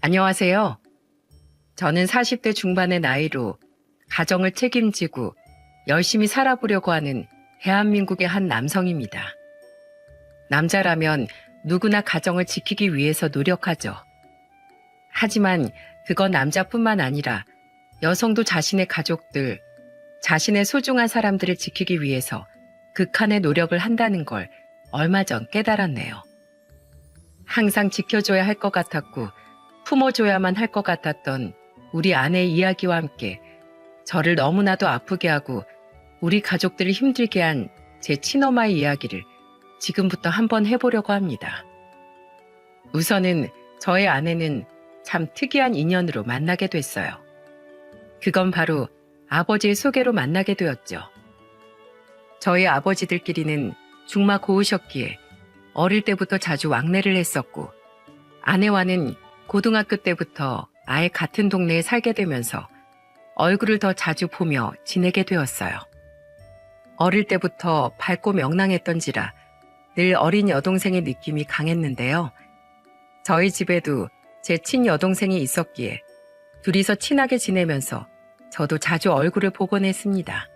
안녕하세요. 저는 40대 중반의 나이로 가정을 책임지고 열심히 살아보려고 하는 대한민국의 한 남성입니다. 남자라면 누구나 가정을 지키기 위해서 노력하죠. 하지만 그건 남자뿐만 아니라 여성도 자신의 가족들, 자신의 소중한 사람들을 지키기 위해서 극한의 노력을 한다는 걸 얼마 전 깨달았네요. 항상 지켜줘야 할 것 같았고 품어줘야만 할 것 같았던 우리 아내의 이야기와 함께 저를 너무나도 아프게 하고 우리 가족들을 힘들게 한 제 친엄마의 이야기를 지금부터 한번 해보려고 합니다. 우선은 저의 아내는 참 특이한 인연으로 만나게 됐어요. 그건 바로 아버지의 소개로 만나게 되었죠. 저희 아버지들끼리는 중마 고우셨기에 어릴 때부터 자주 왕래를 했었고 아내와는 고등학교 때부터 아예 같은 동네에 살게 되면서 얼굴을 더 자주 보며 지내게 되었어요. 어릴 때부터 밝고 명랑했던지라 늘 어린 여동생의 느낌이 강했는데요. 저희 집에도 제 친여동생이 있었기에 둘이서 친하게 지내면서 저도 자주 얼굴을 보곤 했습니다.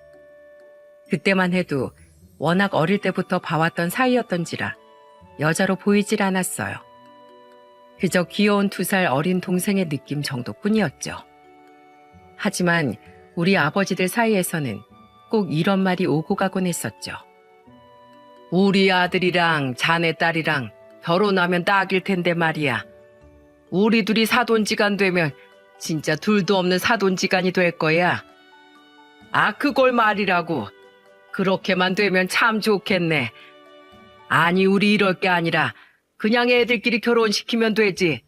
그때만 해도 워낙 어릴 때부터 봐왔던 사이였던지라 여자로 보이질 않았어요. 그저 귀여운 2살 어린 동생의 느낌 정도뿐이었죠. 하지만 우리 아버지들 사이에서는 꼭 이런 말이 오고 가곤 했었죠. 우리 아들이랑 자네 딸이랑 결혼하면 딱일 텐데 말이야. 우리 둘이 사돈지간 되면 진짜 둘도 없는 사돈지간이 될 거야. 아, 그걸 말이라고. 그렇게만 되면 참 좋겠네. 아니, 우리 이럴 게 아니라 그냥 애들끼리 결혼시키면 되지.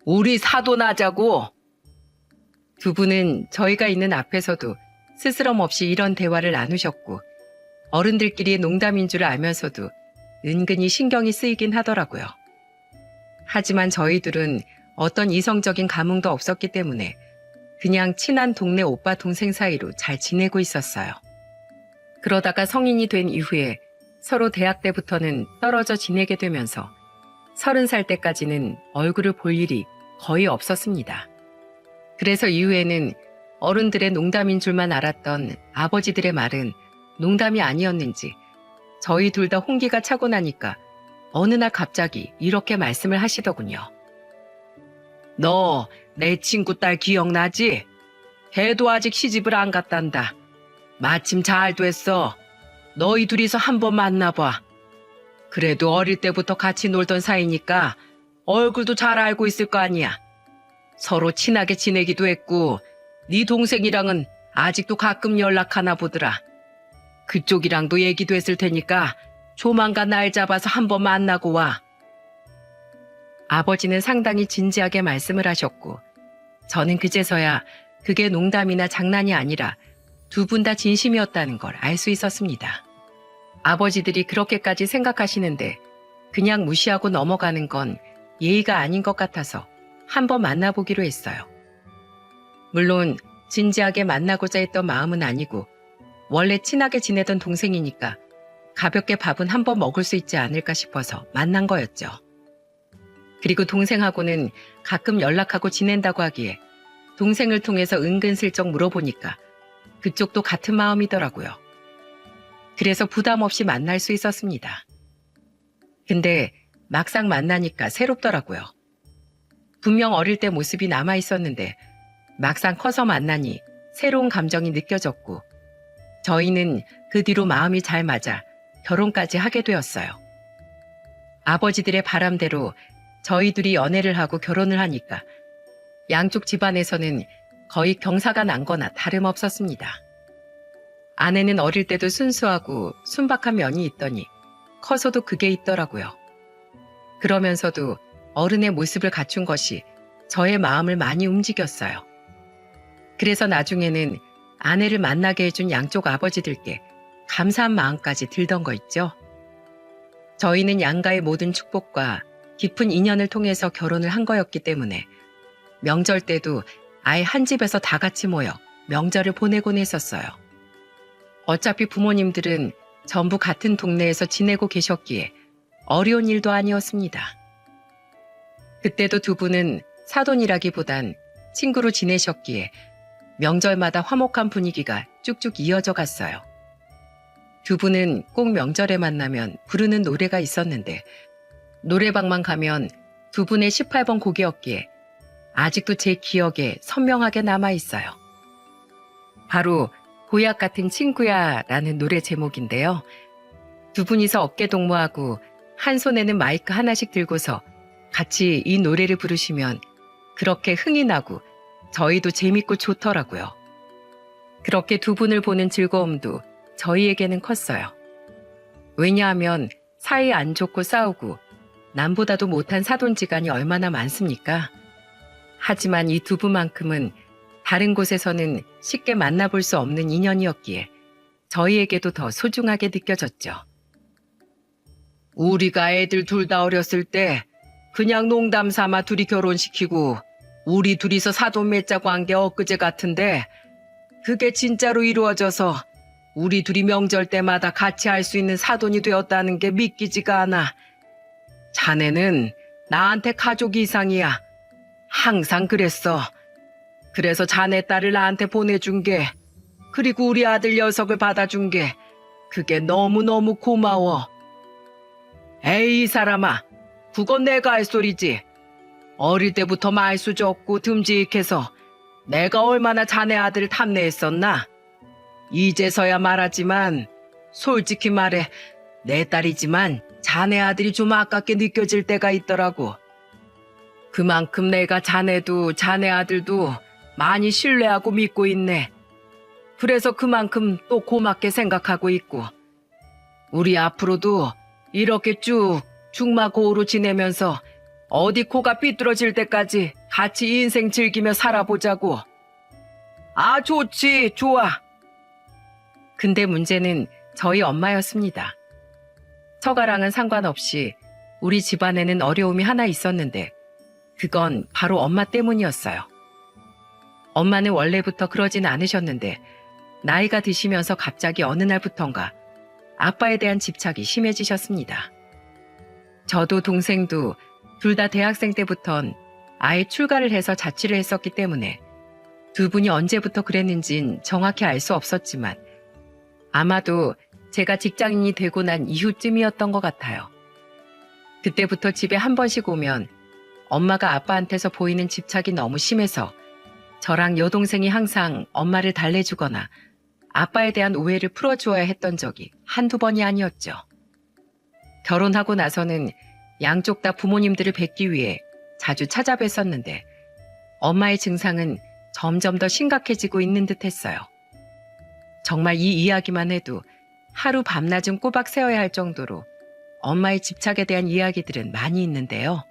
우리 사돈하자고. 두 분은 저희가 있는 앞에서도 스스럼 없이 이런 대화를 나누셨고 어른들끼리의 농담인 줄 알면서도 은근히 신경이 쓰이긴 하더라고요. 하지만 저희들은 어떤 이성적인 감흥도 없었기 때문에 그냥 친한 동네 오빠 동생 사이로 잘 지내고 있었어요. 그러다가 성인이 된 이후에 서로 대학 때부터는 떨어져 지내게 되면서 30살 때까지는 얼굴을 볼 일이 거의 없었습니다. 그래서 이후에는 어른들의 농담인 줄만 알았던 아버지들의 말은 농담이 아니었는지 저희 둘 다 홍기가 차고 나니까 어느 날 갑자기 이렇게 말씀을 하시더군요. 너 내 친구 딸 기억나지? 걔도 아직 시집을 안 갔단다. 마침 잘 됐어. 너희 둘이서 한번 만나봐. 그래도 어릴 때부터 같이 놀던 사이니까 얼굴도 잘 알고 있을 거 아니야. 서로 친하게 지내기도 했고 네 동생이랑은 아직도 가끔 연락하나 보더라. 그쪽이랑도 얘기도 했을 테니까 조만간 날 잡아서 한번 만나고 와. 아버지는 상당히 진지하게 말씀을 하셨고 저는 그제서야 그게 농담이나 장난이 아니라 두 분 다 진심이었다는 걸 알 수 있었습니다. 아버지들이 그렇게까지 생각하시는데 그냥 무시하고 넘어가는 건 예의가 아닌 것 같아서 한번 만나보기로 했어요. 물론 진지하게 만나고자 했던 마음은 아니고 원래 친하게 지내던 동생이니까 가볍게 밥은 한번 먹을 수 있지 않을까 싶어서 만난 거였죠. 그리고 동생하고는 가끔 연락하고 지낸다고 하기에 동생을 통해서 은근슬쩍 물어보니까 그쪽도 같은 마음이더라고요. 그래서 부담 없이 만날 수 있었습니다. 근데 막상 만나니까 새롭더라고요. 분명 어릴 때 모습이 남아 있었는데 막상 커서 만나니 새로운 감정이 느껴졌고 저희는 그 뒤로 마음이 잘 맞아 결혼까지 하게 되었어요. 아버지들의 바람대로 저희 둘이 연애를 하고 결혼을 하니까 양쪽 집안에서는 거의 경사가 난 거나 다름없었습니다. 아내는 어릴 때도 순수하고 순박한 면이 있더니 커서도 그게 있더라고요. 그러면서도 어른의 모습을 갖춘 것이 저의 마음을 많이 움직였어요. 그래서 나중에는 아내를 만나게 해준 양쪽 아버지들께 감사한 마음까지 들던 거 있죠. 저희는 양가의 모든 축복과 깊은 인연을 통해서 결혼을 한 거였기 때문에 명절 때도 아예 한 집에서 다 같이 모여 명절을 보내곤 했었어요. 어차피 부모님들은 전부 같은 동네에서 지내고 계셨기에 어려운 일도 아니었습니다. 그때도 두 분은 사돈이라기보단 친구로 지내셨기에 명절마다 화목한 분위기가 쭉쭉 이어져 갔어요. 두 분은 꼭 명절에 만나면 부르는 노래가 있었는데 노래방만 가면 두 분의 18번 곡이었기에 아직도 제 기억에 선명하게 남아있어요. 바로 보약 같은 친구야 라는 노래 제목인데요. 두 분이서 어깨 동무하고 한 손에는 마이크 하나씩 들고서 같이 이 노래를 부르시면 그렇게 흥이 나고 저희도 재밌고 좋더라고요. 그렇게 두 분을 보는 즐거움도 저희에게는 컸어요. 왜냐하면 사이 안 좋고 싸우고 남보다도 못한 사돈지간이 얼마나 많습니까? 하지만 이 두 분만큼은 다른 곳에서는 쉽게 만나볼 수 없는 인연이었기에 저희에게도 더 소중하게 느껴졌죠. 우리가 애들 둘 다 어렸을 때 그냥 농담 삼아 둘이 결혼시키고 우리 둘이서 사돈 맺자고 한 게 엊그제 같은데 그게 진짜로 이루어져서 우리 둘이 명절 때마다 같이 할 수 있는 사돈이 되었다는 게 믿기지가 않아. 자네는 나한테 가족 이상이야. 항상 그랬어. 그래서 자네 딸을 나한테 보내준 게, 그리고 우리 아들 녀석을 받아준 게 그게 너무너무 고마워. 에이 이 사람아, 그건 내가 할 소리지. 어릴 때부터 말수도 없고 듬직해서 내가 얼마나 자네 아들을 탐내했었나. 이제서야 말하지만 솔직히 말해 내 딸이지만 자네 아들이 좀 아깝게 느껴질 때가 있더라고. 그만큼 내가 자네도 자네 아들도 많이 신뢰하고 믿고 있네. 그래서 그만큼 또 고맙게 생각하고 있고 우리 앞으로도 이렇게 쭉 중마고우로 지내면서 어디 코가 삐뚤어질 때까지 같이 인생 즐기며 살아보자고. 아, 좋지, 좋아. 근데 문제는 저희 엄마였습니다. 처가랑은 상관없이 우리 집안에는 어려움이 하나 있었는데 그건 바로 엄마 때문이었어요. 엄마는 원래부터 그러진 않으셨는데 나이가 드시면서 갑자기 어느 날부턴가 아빠에 대한 집착이 심해지셨습니다. 저도 동생도 둘 다 대학생 때부턴 아예 출가를 해서 자취를 했었기 때문에 두 분이 언제부터 그랬는진 정확히 알 수 없었지만 아마도 제가 직장인이 되고 난 이후쯤이었던 것 같아요. 그때부터 집에 한 번씩 오면 엄마가 아빠한테서 보이는 집착이 너무 심해서 저랑 여동생이 항상 엄마를 달래주거나 아빠에 대한 오해를 풀어주어야 했던 적이 한두 번이 아니었죠. 결혼하고 나서는 양쪽 다 부모님들을 뵙기 위해 자주 찾아뵀었는데 엄마의 증상은 점점 더 심각해지고 있는 듯 했어요. 정말 이 이야기만 해도 하루 밤낮은 꼬박 세워야 할 정도로 엄마의 집착에 대한 이야기들은 많이 있는데요.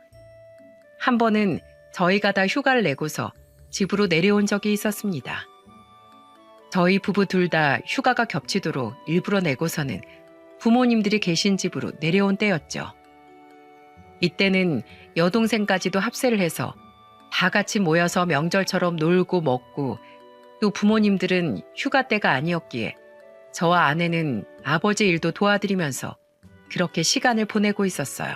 한 번은 저희가 다 휴가를 내고서 집으로 내려온 적이 있었습니다. 저희 부부 둘 다 휴가가 겹치도록 일부러 내고서는 부모님들이 계신 집으로 내려온 때였죠. 이때는 여동생까지도 합세를 해서 다 같이 모여서 명절처럼 놀고 먹고 또 부모님들은 휴가 때가 아니었기에 저와 아내는 아버지 일도 도와드리면서 그렇게 시간을 보내고 있었어요.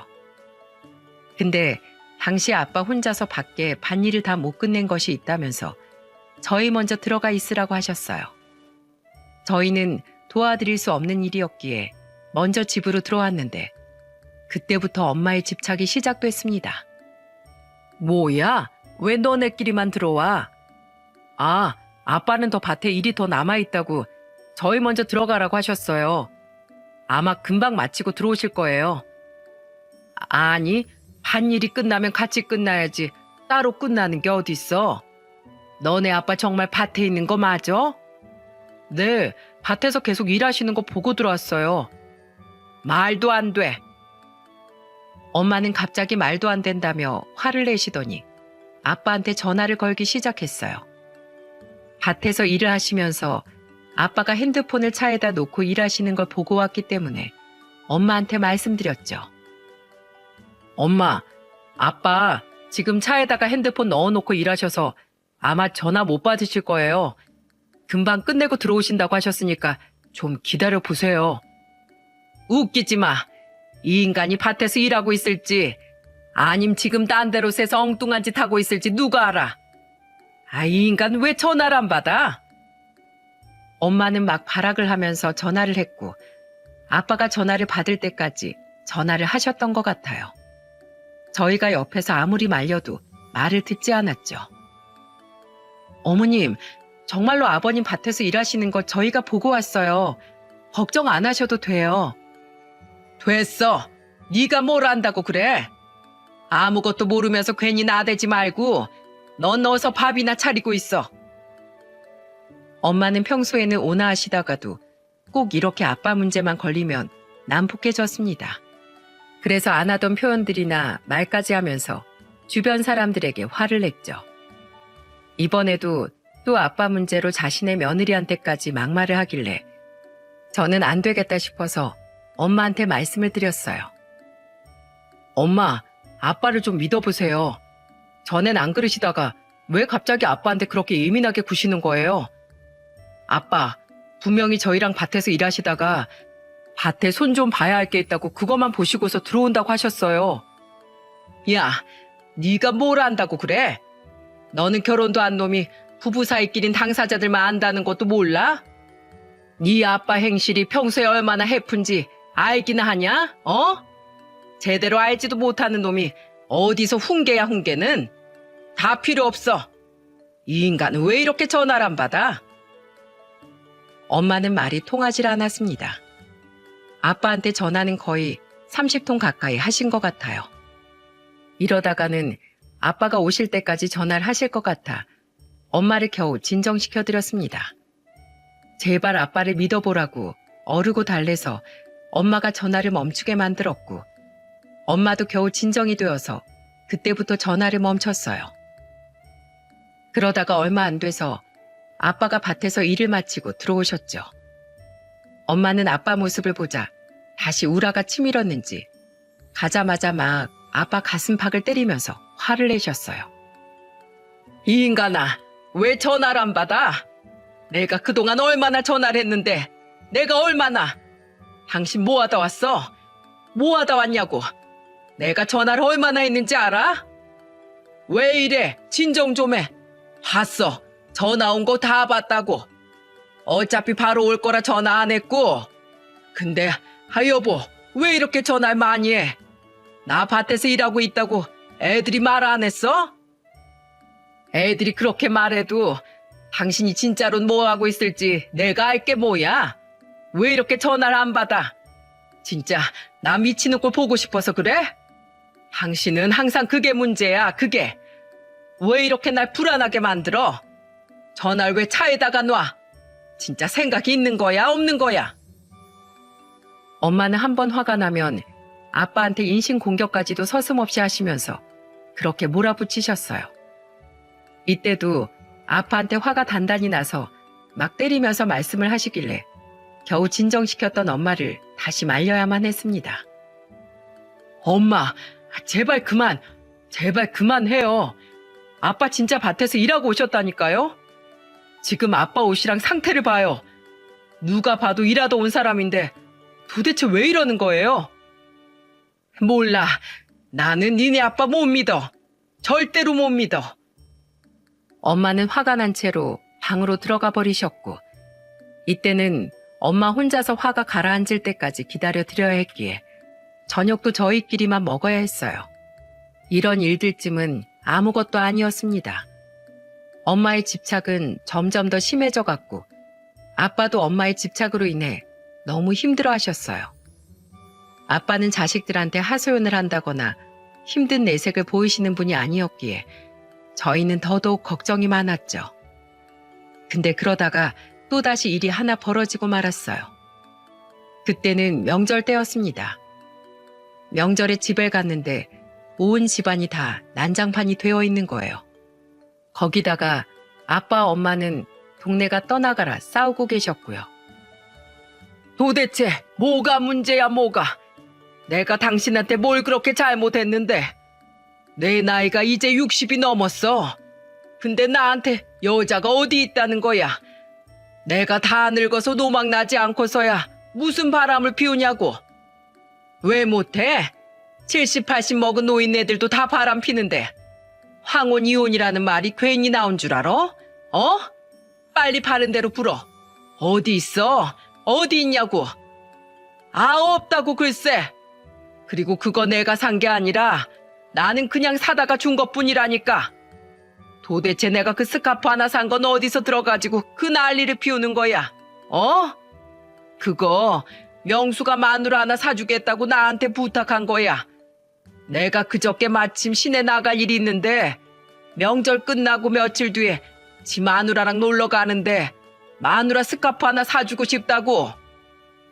근데 당시 아빠 혼자서 밖에 밭일을 다 못 끝낸 것이 있다면서 저희 먼저 들어가 있으라고 하셨어요. 저희는 도와드릴 수 없는 일이었기에 먼저 집으로 들어왔는데 그때부터 엄마의 집착이 시작됐습니다. 뭐야? 왜 너네끼리만 들어와? 아, 아빠는 더 밭에 일이 더 남아있다고 저희 먼저 들어가라고 하셨어요. 아마 금방 마치고 들어오실 거예요. 아니, 밭일이 끝나면 같이 끝나야지 따로 끝나는 게 어딨어? 너네 아빠 정말 밭에 있는 거 맞아? 네, 밭에서 계속 일하시는 거 보고 들어왔어요. 말도 안 돼. 엄마는 갑자기 말도 안 된다며 화를 내시더니 아빠한테 전화를 걸기 시작했어요. 밭에서 일을 하시면서 아빠가 핸드폰을 차에다 놓고 일하시는 걸 보고 왔기 때문에 엄마한테 말씀드렸죠. 엄마, 아빠 지금 차에다가 핸드폰 넣어놓고 일하셔서 아마 전화 못 받으실 거예요. 금방 끝내고 들어오신다고 하셨으니까 좀 기다려 보세요. 웃기지 마. 이 인간이 밭에서 일하고 있을지 아님 지금 딴 데로 새서 엉뚱한 짓 하고 있을지 누가 알아? 아, 이 인간 왜 전화를 안 받아? 엄마는 막 발악을 하면서 전화를 했고 아빠가 전화를 받을 때까지 전화를 하셨던 것 같아요. 저희가 옆에서 아무리 말려도 말을 듣지 않았죠. 어머님, 정말로 아버님 밭에서 일하시는 거 저희가 보고 왔어요. 걱정 안 하셔도 돼요. 됐어. 네가 뭘 안다고 그래? 아무것도 모르면서 괜히 나대지 말고 넌 어서 밥이나 차리고 있어. 엄마는 평소에는 온화하시다가도 꼭 이렇게 아빠 문제만 걸리면 난폭해졌습니다. 그래서 안 하던 표현들이나 말까지 하면서 주변 사람들에게 화를 냈죠. 이번에도 또 아빠 문제로 자신의 며느리한테까지 막말을 하길래 저는 안 되겠다 싶어서 엄마한테 말씀을 드렸어요. 엄마, 아빠를 좀 믿어보세요. 전엔 안 그러시다가 왜 갑자기 아빠한테 그렇게 예민하게 구시는 거예요? 아빠, 분명히 저희랑 밭에서 일하시다가 밭에 손 좀 봐야 할 게 있다고 그것만 보시고서 들어온다고 하셨어요. 야, 네가 뭘 안다고 그래? 너는 결혼도 한 놈이 부부 사이끼린 당사자들만 안다는 것도 몰라? 네 아빠 행실이 평소에 얼마나 해픈지 알기나 하냐? 제대로 알지도 못하는 놈이 어디서 훈계야 훈계는? 다 필요 없어. 이 인간은 왜 이렇게 전화를 안 받아? 엄마는 말이 통하질 않았습니다. 아빠한테 전화는 거의 30통 가까이 하신 것 같아요. 이러다가는 아빠가 오실 때까지 전화를 하실 것 같아 엄마를 겨우 진정시켜드렸습니다. 제발 아빠를 믿어보라고 어르고 달래서 엄마가 전화를 멈추게 만들었고 엄마도 겨우 진정이 되어서 그때부터 전화를 멈췄어요. 그러다가 얼마 안 돼서 아빠가 밭에서 일을 마치고 들어오셨죠. 엄마는 아빠 모습을 보자 다시 우라가 치밀었는지 가자마자 막 아빠 가슴팍을 때리면서 화를 내셨어요. 이 인간아, 왜 전화를 안 받아? 내가 그동안 얼마나 전화를 했는데 내가 얼마나? 당신 뭐 하다 왔어? 뭐 하다 왔냐고. 내가 전화를 얼마나 했는지 알아? 왜 이래? 진정 좀 해. 봤어. 전화 온 거 다 봤다고. 어차피 바로 올 거라 전화 안 했고. 근데 여보, 왜 이렇게 전화를 많이 해? 나 밭에서 일하고 있다고 애들이 말 안 했어? 애들이 그렇게 말해도 당신이 진짜로는 뭐 하고 있을지 내가 알게 뭐야? 왜 이렇게 전화를 안 받아? 진짜 나 미치는 걸 보고 싶어서 그래? 당신은 항상 그게 문제야, 그게. 왜 이렇게 날 불안하게 만들어? 전화를 왜 차에다가 놔? 진짜 생각이 있는 거야, 없는 거야? 엄마는 한 번 화가 나면 아빠한테 인신공격까지도 서슴없이 하시면서 그렇게 몰아붙이셨어요. 이때도 아빠한테 화가 단단히 나서 막 때리면서 말씀을 하시길래 겨우 진정시켰던 엄마를 다시 말려야만 했습니다. 엄마, 제발 그만해요. 아빠 진짜 밭에서 일하고 오셨다니까요? 지금 아빠 옷이랑 상태를 봐요. 누가 봐도 일하러 온 사람인데 도대체 왜 이러는 거예요? 몰라. 나는 니네 아빠 못 믿어. 절대로 못 믿어. 엄마는 화가 난 채로 방으로 들어가 버리셨고 이때는 엄마 혼자서 화가 가라앉을 때까지 기다려드려야 했기에 저녁도 저희끼리만 먹어야 했어요. 이런 일들쯤은 아무것도 아니었습니다. 엄마의 집착은 점점 더 심해져 갔고 아빠도 엄마의 집착으로 인해 너무 힘들어 하셨어요. 아빠는 자식들한테 하소연을 한다거나 힘든 내색을 보이시는 분이 아니었기에 저희는 더더욱 걱정이 많았죠. 근데 그러다가 또다시 일이 하나 벌어지고 말았어요. 그때는 명절 때였습니다. 명절에 집을 갔는데 온 집안이 다 난장판이 되어 있는 거예요. 거기다가 아빠 엄마는 동네가 떠나가라 싸우고 계셨고요. 도대체 뭐가 문제야 뭐가? 내가 당신한테 뭘 그렇게 잘못했는데? 내 나이가 이제 60이 넘었어. 근데 나한테 여자가 어디 있다는 거야? 내가 다 늙어서 노망나지 않고서야 무슨 바람을 피우냐고. 왜 못해? 70, 80 먹은 노인네들도 다 바람 피는데 황혼 이혼이라는 말이 괜히 나온 줄 알아? 어? 빨리 바른 대로 불어. 어디 있어? 어디 있냐고. 아, 없다고 글쎄. 그리고 그거 내가 산 게 아니라 나는 그냥 사다가 준 것뿐이라니까. 도대체 내가 그 스카프 하나 산 건 어디서 들어가지고 그 난리를 피우는 거야? 어? 그거 명수가 마누라 하나 사주겠다고 나한테 부탁한 거야. 내가 그저께 마침 시내 나갈 일이 있는데 명절 끝나고 며칠 뒤에 지 마누라랑 놀러 가는데 마누라 스카프 하나 사주고 싶다고.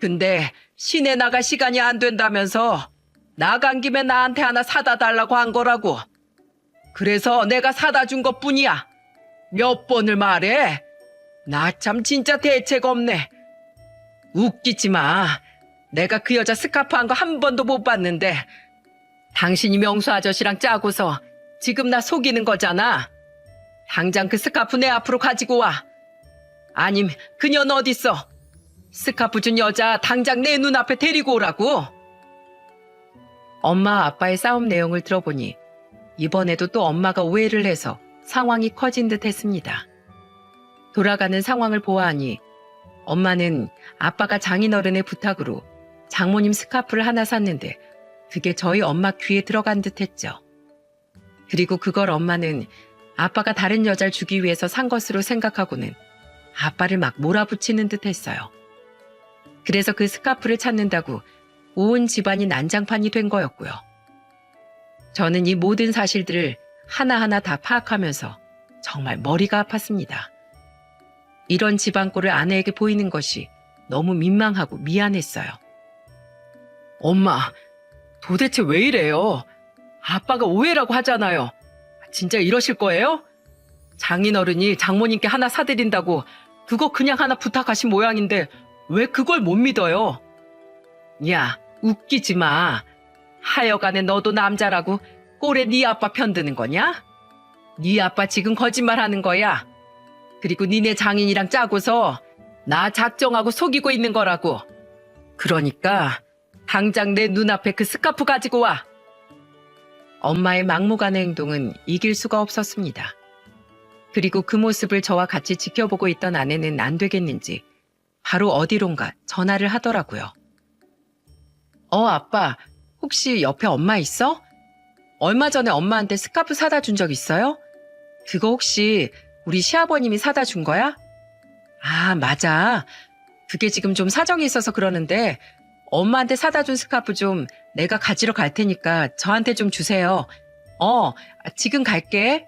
근데 시내 나갈 시간이 안 된다면서 나간 김에 나한테 하나 사다 달라고 한 거라고. 그래서 내가 사다 준 것뿐이야. 몇 번을 말해? 나 참 진짜 대책 없네. 웃기지 마. 내가 그 여자 스카프 한 거 한 번도 못 봤는데 당신이 명수 아저씨랑 짜고서 지금 나 속이는 거잖아. 당장 그 스카프 내 앞으로 가지고 와. 아님 그녀는 어딨어? 스카프 준 여자 당장 내 눈앞에 데리고 오라고. 엄마 아빠의 싸움 내용을 들어보니 이번에도 또 엄마가 오해를 해서 상황이 커진 듯 했습니다. 돌아가는 상황을 보아하니 엄마는 아빠가 장인어른의 부탁으로 장모님 스카프를 하나 샀는데 그게 저희 엄마 귀에 들어간 듯 했죠. 그리고 그걸 엄마는 아빠가 다른 여자를 주기 위해서 산 것으로 생각하고는 아빠를 막 몰아붙이는 듯 했어요. 그래서 그 스카프를 찾는다고 온 집안이 난장판이 된 거였고요. 저는 이 모든 사실들을 하나하나 다 파악하면서 정말 머리가 아팠습니다. 이런 집안꼴을 아내에게 보이는 것이 너무 민망하고 미안했어요. 엄마, 도대체 왜 이래요? 아빠가 오해라고 하잖아요. 진짜 이러실 거예요? 장인어른이 장모님께 하나 사드린다고 그거 그냥 하나 부탁하신 모양인데 왜 그걸 못 믿어요? 야, 웃기지 마. 하여간에 너도 남자라고 꼴에 네 아빠 편드는 거냐? 네 아빠 지금 거짓말하는 거야. 그리고 니네 장인이랑 짜고서 나 작정하고 속이고 있는 거라고. 그러니까 당장 내 눈앞에 그 스카프 가지고 와. 엄마의 막무가내 행동은 이길 수가 없었습니다. 그리고 그 모습을 저와 같이 지켜보고 있던 아내는 안 되겠는지 바로 어디론가 전화를 하더라고요. 아빠, 혹시 옆에 엄마 있어? 얼마 전에 엄마한테 스카프 사다 준 적 있어요? 그거 혹시 우리 시아버님이 사다 준 거야? 아, 맞아. 그게 지금 좀 사정이 있어서 그러는데 엄마한테 사다 준 스카프 좀 내가 가지러 갈 테니까 저한테 좀 주세요. 지금 갈게.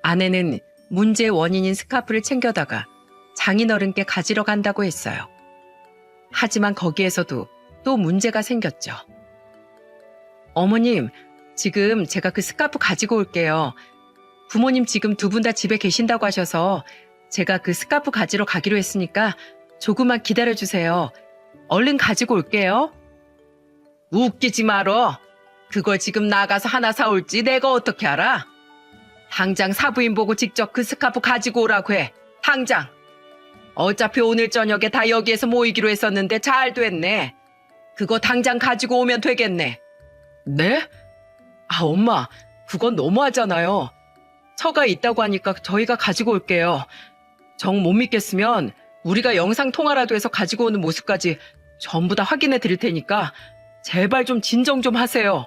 아내는 문제의 원인인 스카프를 챙겨다가 장인어른께 가지러 간다고 했어요. 하지만 거기에서도 또 문제가 생겼죠. 어머님, 지금 제가 그 스카프 가지고 올게요. 부모님 지금 두 분 다 집에 계신다고 하셔서 제가 그 스카프 가지러 가기로 했으니까 조금만 기다려주세요. 얼른 가지고 올게요. 웃기지 말어. 그걸 지금 나가서 하나 사올지 내가 어떻게 알아? 당장 사부인 보고 직접 그 스카프 가지고 오라고 해. 당장. 어차피 오늘 저녁에 다 여기에서 모이기로 했었는데 잘 됐네. 그거 당장 가지고 오면 되겠네. 네? 아, 엄마, 그건 너무하잖아요. 처가 있다고 하니까 저희가 가지고 올게요. 정 못 믿겠으면 우리가 영상 통화라도 해서 가지고 오는 모습까지 전부 다 확인해 드릴 테니까 제발 좀 진정 좀 하세요.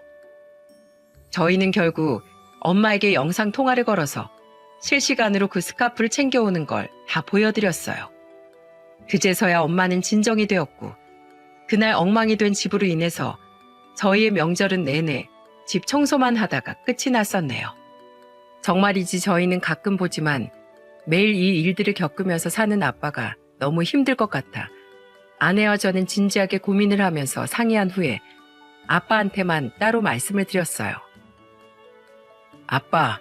저희는 결국 엄마에게 영상 통화를 걸어서 실시간으로 그 스카프를 챙겨오는 걸 다 보여드렸어요. 그제서야 엄마는 진정이 되었고 그날 엉망이 된 집으로 인해서 저희의 명절은 내내 집 청소만 하다가 끝이 났었네요. 정말이지 저희는 가끔 보지만 매일 이 일들을 겪으면서 사는 아빠가 너무 힘들 것 같아 아내와 저는 진지하게 고민을 하면서 상의한 후에 아빠한테만 따로 말씀을 드렸어요. 아빠,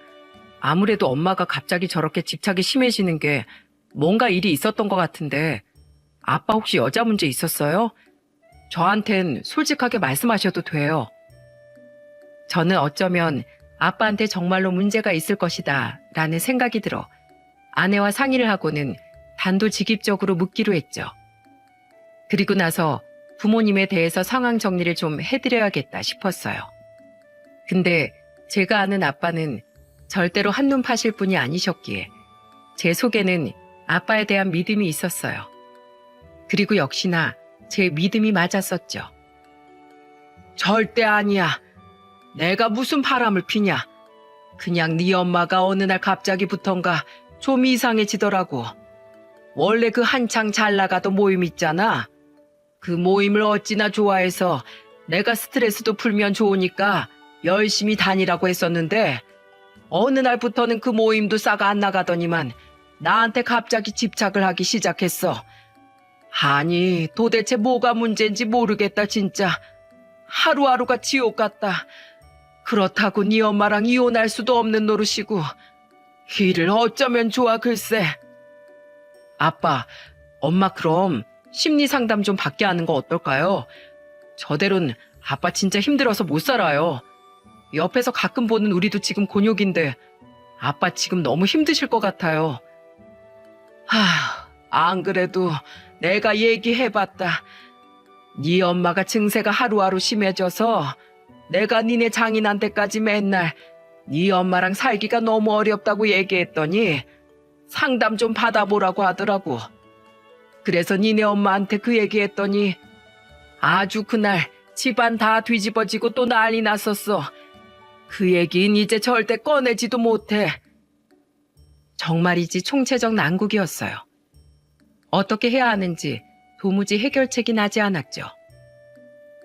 아무래도 엄마가 갑자기 저렇게 집착이 심해지는 게 뭔가 일이 있었던 것 같은데 아빠 혹시 여자 문제 있었어요? 저한텐 솔직하게 말씀하셔도 돼요. 저는 어쩌면 아빠한테 정말로 문제가 있을 것이다 라는 생각이 들어 아내와 상의를 하고는 단도직입적으로 묻기로 했죠. 그리고 나서 부모님에 대해서 상황 정리를 좀 해드려야겠다 싶었어요. 근데 제가 아는 아빠는 절대로 한눈 파실 분이 아니셨기에 제 속에는 아빠에 대한 믿음이 있었어요. 그리고 역시나 제 믿음이 맞았었죠. 절대 아니야. 내가 무슨 바람을 피냐. 그냥 네 엄마가 어느 날 갑자기부턴가 좀 이상해지더라고. 원래 그 한창 잘 나가던 모임 있잖아. 그 모임을 어찌나 좋아해서 내가 스트레스도 풀면 좋으니까 열심히 다니라고 했었는데 어느 날부터는 그 모임도 싹 안 나가더니만 나한테 갑자기 집착을 하기 시작했어. 아니, 도대체 뭐가 문제인지 모르겠다 진짜. 하루하루가 지옥 같다. 그렇다고 네 엄마랑 이혼할 수도 없는 노릇이고 이를 어쩌면 좋아 글쎄. 아빠, 엄마 그럼 심리 상담 좀 받게 하는 거 어떨까요? 저대로는 아빠 진짜 힘들어서 못 살아요. 옆에서 가끔 보는 우리도 지금 곤욕인데 아빠 지금 너무 힘드실 것 같아요. 안 그래도 내가 얘기해봤다. 네 엄마가 증세가 하루하루 심해져서 내가 니네 장인한테까지 맨날 네 엄마랑 살기가 너무 어렵다고 얘기했더니 상담 좀 받아보라고 하더라고. 그래서 니네 엄마한테 그 얘기했더니 아주 그날 집안 다 뒤집어지고 또 난리 났었어. 그 얘긴 이제 절대 꺼내지도 못해. 정말이지 총체적 난국이었어요. 어떻게 해야 하는지 도무지 해결책이 나지 않았죠.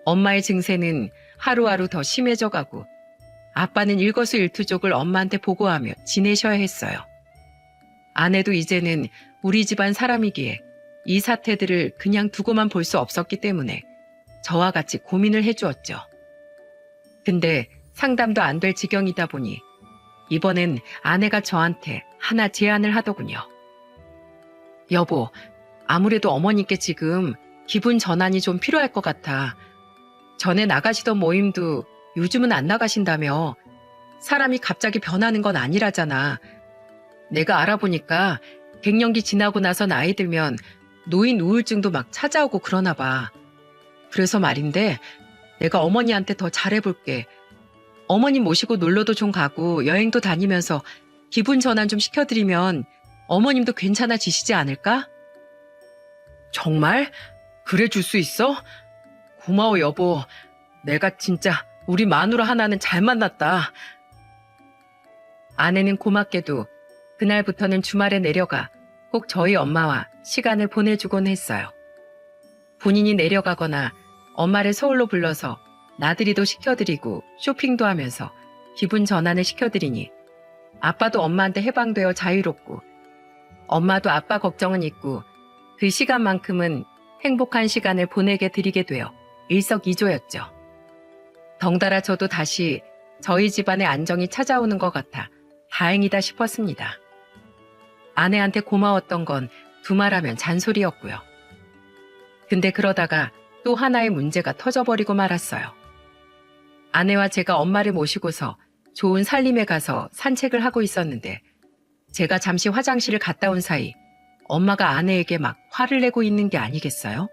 엄마의 증세는 하루하루 더 심해져 가고 아빠는 일거수일투족을 엄마한테 보고하며 지내셔야 했어요. 아내도 이제는 우리 집안 사람이기에 이 사태들을 그냥 두고만 볼 수 없었기 때문에 저와 같이 고민을 해주었죠. 근데 상담도 안 될 지경이다 보니 이번엔 아내가 저한테 하나 제안을 하더군요. 여보, 아무래도 어머니께 지금 기분 전환이 좀 필요할 것 같아. 전에 나가시던 모임도 요즘은 안 나가신다며. 사람이 갑자기 변하는 건 아니라잖아. 내가 알아보니까 갱년기 지나고 나서 나이 들면 노인 우울증도 막 찾아오고 그러나 봐. 그래서 말인데 내가 어머니한테 더 잘해볼게. 어머님 모시고 놀러도 좀 가고 여행도 다니면서 기분 전환 좀 시켜드리면 어머님도 괜찮아지시지 않을까? 정말? 그래 줄 수 있어? 고마워 여보. 내가 진짜 우리 마누라 하나는 잘 만났다. 아내는 고맙게도 그날부터는 주말에 내려가 꼭 저희 엄마와 시간을 보내주곤 했어요. 본인이 내려가거나 엄마를 서울로 불러서 나들이도 시켜드리고 쇼핑도 하면서 기분 전환을 시켜드리니 아빠도 엄마한테 해방되어 자유롭고 엄마도 아빠 걱정은 있고 그 시간만큼은 행복한 시간을 보내게 드리게 되어 일석이조였죠. 덩달아 저도 다시 저희 집안의 안정이 찾아오는 것 같아 다행이다 싶었습니다. 아내한테 고마웠던 건 두말하면 잔소리였고요. 근데 그러다가 또 하나의 문제가 터져버리고 말았어요. 아내와 제가 엄마를 모시고서 좋은 산림에 가서 산책을 하고 있었는데 제가 잠시 화장실을 갔다 온 사이 엄마가 아내에게 막 화를 내고 있는 게 아니겠어요?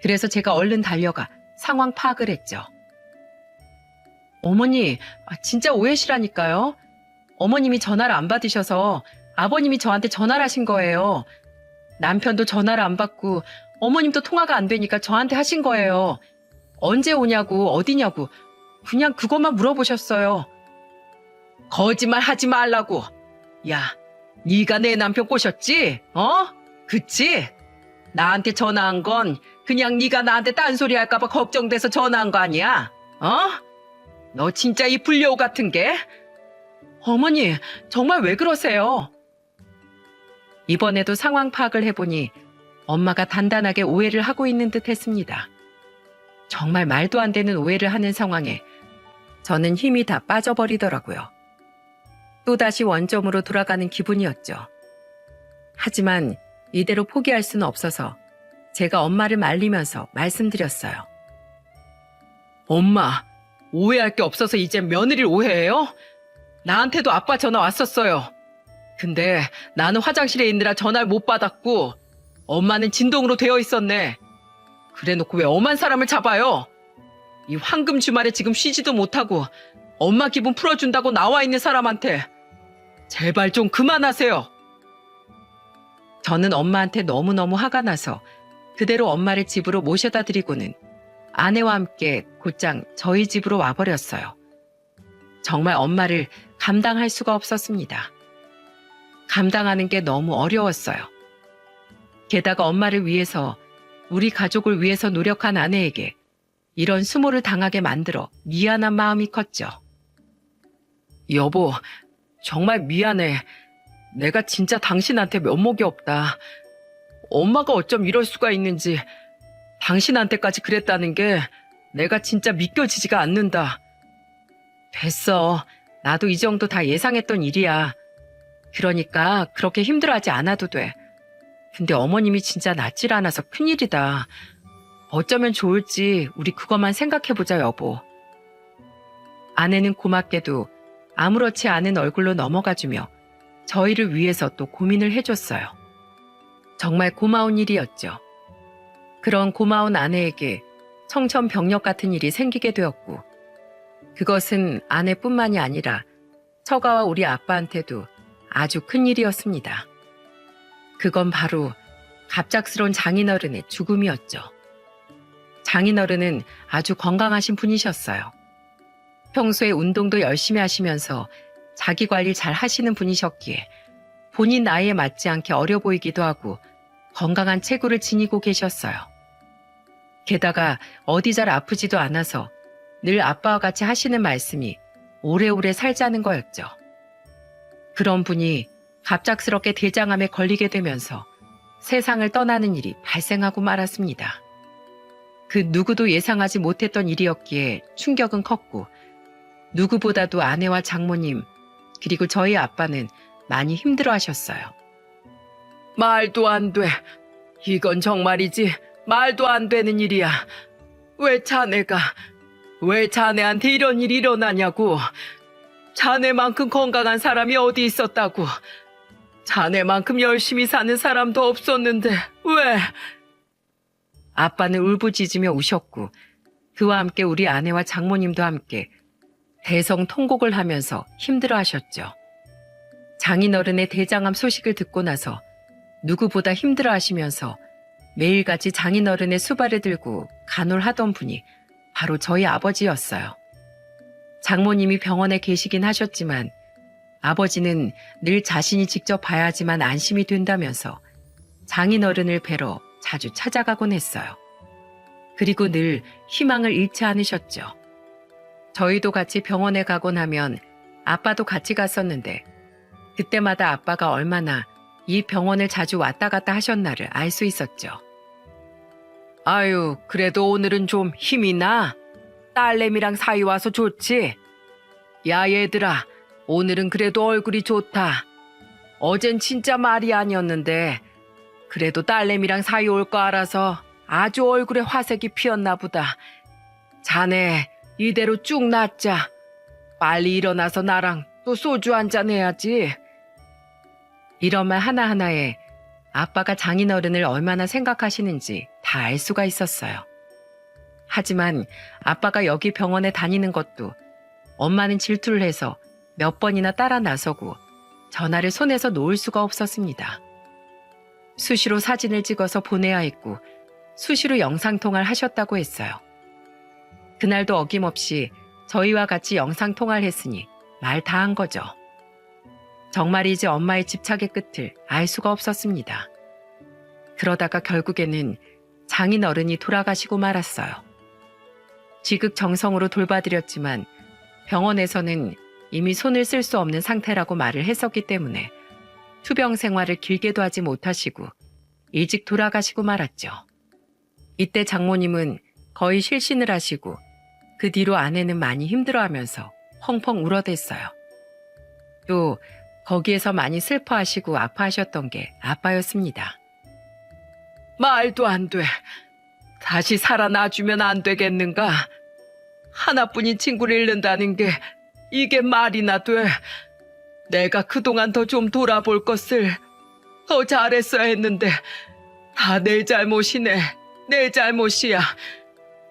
그래서 제가 얼른 달려가 상황 파악을 했죠. 어머니, 진짜 오해시라니까요. 어머님이 전화를 안 받으셔서 아버님이 저한테 전화를 하신 거예요. 남편도 전화를 안 받고 어머님도 통화가 안 되니까 저한테 하신 거예요. 언제 오냐고 어디냐고 그냥 그것만 물어보셨어요. 거짓말 하지 말라고. 야, 네가 내 남편 꼬셨지? 그치? 나한테 전화한 건 그냥 네가 나한테 딴소리 할까봐 걱정돼서 전화한 거 아니야? 너 진짜 이 불려우 같은 게? 어머니, 정말 왜 그러세요? 이번에도 상황 파악을 해보니 엄마가 단단하게 오해를 하고 있는 듯 했습니다. 정말 말도 안 되는 오해를 하는 상황에 저는 힘이 다 빠져버리더라고요. 또다시 원점으로 돌아가는 기분이었죠. 하지만 이대로 포기할 수는 없어서 제가 엄마를 말리면서 말씀드렸어요. 엄마, 오해할 게 없어서 이제 며느리를 오해해요? 나한테도 아빠 전화 왔었어요. 근데 나는 화장실에 있느라 전화를 못 받았고 엄마는 진동으로 되어 있었네. 그래놓고 왜 엄한 사람을 잡아요? 이 황금 주말에 지금 쉬지도 못하고 엄마 기분 풀어준다고 나와 있는 사람한테 제발 좀 그만하세요. 저는 엄마한테 너무너무 화가 나서 그대로 엄마를 집으로 모셔다 드리고는 아내와 함께 곧장 저희 집으로 와버렸어요. 정말 엄마를 감당할 수가 없었습니다. 감당하는 게 너무 어려웠어요. 게다가 엄마를 위해서, 우리 가족을 위해서 노력한 아내에게 이런 수모를 당하게 만들어 미안한 마음이 컸죠. 여보, 정말 미안해. 내가 진짜 당신한테 면목이 없다. 엄마가 어쩜 이럴 수가 있는지, 당신한테까지 그랬다는 게 내가 진짜 믿겨지지가 않는다. 됐어. 나도 이 정도 다 예상했던 일이야. 그러니까 그렇게 힘들어하지 않아도 돼. 근데 어머님이 진짜 낫질 않아서 큰일이다. 어쩌면 좋을지 우리 그것만 생각해보자, 여보. 아내는 고맙게도 아무렇지 않은 얼굴로 넘어가주며 저희를 위해서 또 고민을 해줬어요. 정말 고마운 일이었죠. 그런 고마운 아내에게 청천벽력 같은 일이 생기게 되었고, 그것은 아내뿐만이 아니라 처가와 우리 아빠한테도 아주 큰 일이었습니다. 그건 바로 갑작스러운 장인어른의 죽음이었죠. 장인어른은 아주 건강하신 분이셨어요. 평소에 운동도 열심히 하시면서 자기 관리 잘 하시는 분이셨기에 본인 나이에 맞지 않게 어려 보이기도 하고 건강한 체구를 지니고 계셨어요. 게다가 어디 잘 아프지도 않아서 늘 아빠와 같이 하시는 말씀이 오래오래 살자는 거였죠. 그런 분이 갑작스럽게 대장암에 걸리게 되면서 세상을 떠나는 일이 발생하고 말았습니다. 그 누구도 예상하지 못했던 일이었기에 충격은 컸고, 누구보다도 아내와 장모님 그리고 저희 아빠는 많이 힘들어하셨어요. 말도 안 돼. 이건 정말이지 말도 안 되는 일이야. 왜 자네한테 이런 일이 일어나냐고. 자네만큼 건강한 사람이 어디 있었다고. 자네만큼 열심히 사는 사람도 없었는데 왜? 아빠는 울부짖으며 우셨고, 그와 함께 우리 아내와 장모님도 함께 대성통곡을 하면서 힘들어하셨죠. 장인어른의 대장암 소식을 듣고 나서 누구보다 힘들어하시면서 매일같이 장인어른의 수발을 들고 간호하던 분이 바로 저희 아버지였어요. 장모님이 병원에 계시긴 하셨지만 아버지는 늘 자신이 직접 봐야지만 안심이 된다면서 장인어른을 뵈러 자주 찾아가곤 했어요. 그리고 늘 희망을 잃지 않으셨죠. 저희도 같이 병원에 가곤 하면 아빠도 같이 갔었는데, 그때마다 아빠가 얼마나 이 병원을 자주 왔다 갔다 하셨나를 알 수 있었죠. 아유, 그래도 오늘은 좀 힘이 나? 딸내미랑 사이 와서 좋지? 야, 얘들아, 오늘은 그래도 얼굴이 좋다. 어젠 진짜 말이 아니었는데 그래도 딸내미랑 사이 올 거 알아서 아주 얼굴에 화색이 피었나 보다. 자네 이대로 쭉 낫자. 빨리 일어나서 나랑 또 소주 한잔 해야지. 이런 말 하나하나에 아빠가 장인어른을 얼마나 생각하시는지 다 알 수가 있었어요. 하지만 아빠가 여기 병원에 다니는 것도 엄마는 질투를 해서 몇 번이나 따라 나서고 전화를 손에서 놓을 수가 없었습니다. 수시로 사진을 찍어서 보내야 했고 수시로 영상통화를 하셨다고 했어요. 그날도 어김없이 저희와 같이 영상통화를 했으니 말 다 한 거죠. 정말이지 엄마의 집착의 끝을 알 수가 없었습니다. 그러다가 결국에는 장인어른이 돌아가시고 말았어요. 지극정성으로 돌봐드렸지만 병원에서는 이미 손을 쓸 수 없는 상태라고 말을 했었기 때문에 투병 생활을 길게도 하지 못하시고 일찍 돌아가시고 말았죠. 이때 장모님은 거의 실신을 하시고 그 뒤로 아내는 많이 힘들어하면서 펑펑 울어댔어요. 또 거기에서 많이 슬퍼하시고 아파하셨던 게 아빠였습니다. 말도 안 돼. 다시 살아나주면 안 되겠는가? 하나뿐인 친구를 잃는다는 게 이게 말이나 돼. 내가 그동안 더 좀 돌아볼 것을 더 잘했어야 했는데 다 내 잘못이네. 내 잘못이야.